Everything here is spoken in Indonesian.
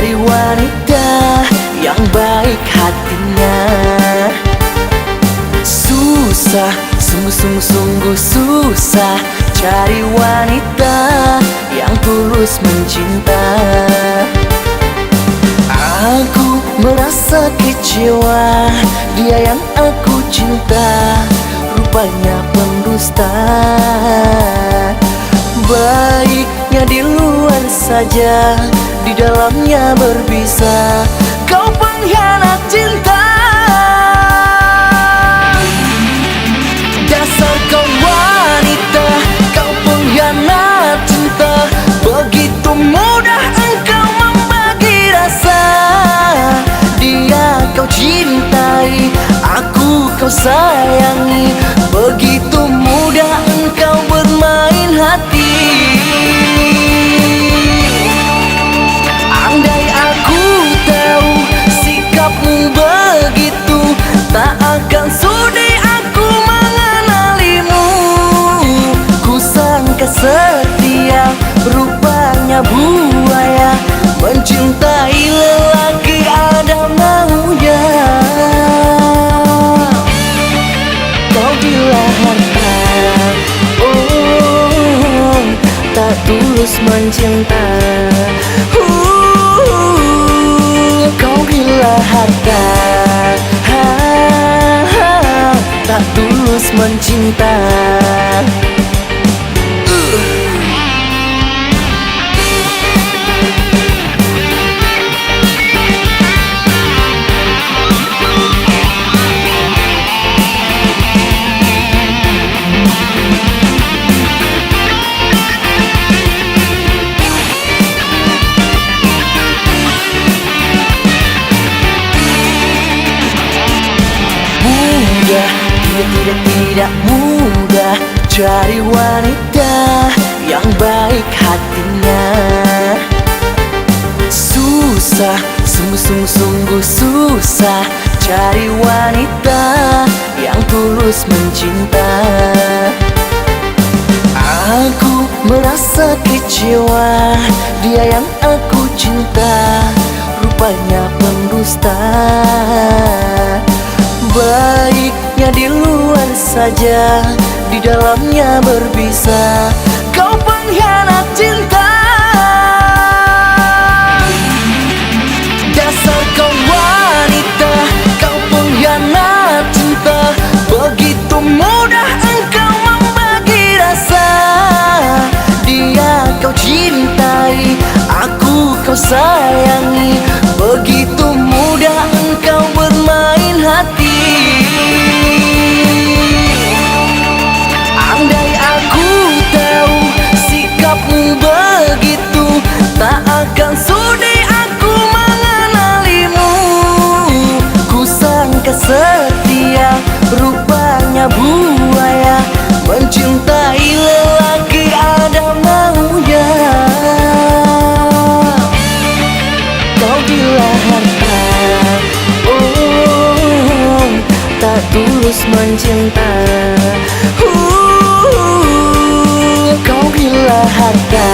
cari wanita yang baik hatinya. Susah, sungguh-sungguh susah cari wanita yang tulus mencinta. Aku merasa kecewa, dia yang aku cinta rupanya pendusta. Baiknya di luar saja, di dalamnya berbisa. Kau pengkhianat cinta. Dasar kau wanita, kau pengkhianat cinta. Begitu mudah engkau membagi rasa. Dia kau cintai, aku kau sayangi. Begitu mudah engkau bermain hati. Andai aku tahu sikapmu begitu, tak akan sudi aku mengenalimu. Ku sangka setia, rupanya buaya. Mencintai lelaki ada maunya. Kau gila harta, oh, tak tulus mencinta. Kau gila harta, tak tulus mencinta. Tidak mudah cari wanita yang baik hatinya. Susah, sungguh-sungguh susah cari wanita yang tulus mencinta. Aku merasa kecewa, dia yang aku cinta rupanya pendusta. Baiknya di luar saja, di dalamnya berbisa. Kau pengkhianat cinta. Dasar kau wanita, kau pengkhianat cinta. Begitu mudah engkau membagi rasa. Dia kau cintai, aku kau sayangi. Begitu mudah engkau bermain hati. Andai aku tahu sikapmu begitu, tak akan sudi aku mengenalimu. Ku sangka setia, rupanya buaya. Mencintai lelaki ada maunya. Kau gila harta, oh, tak tulus mencinta. Kau gila harta,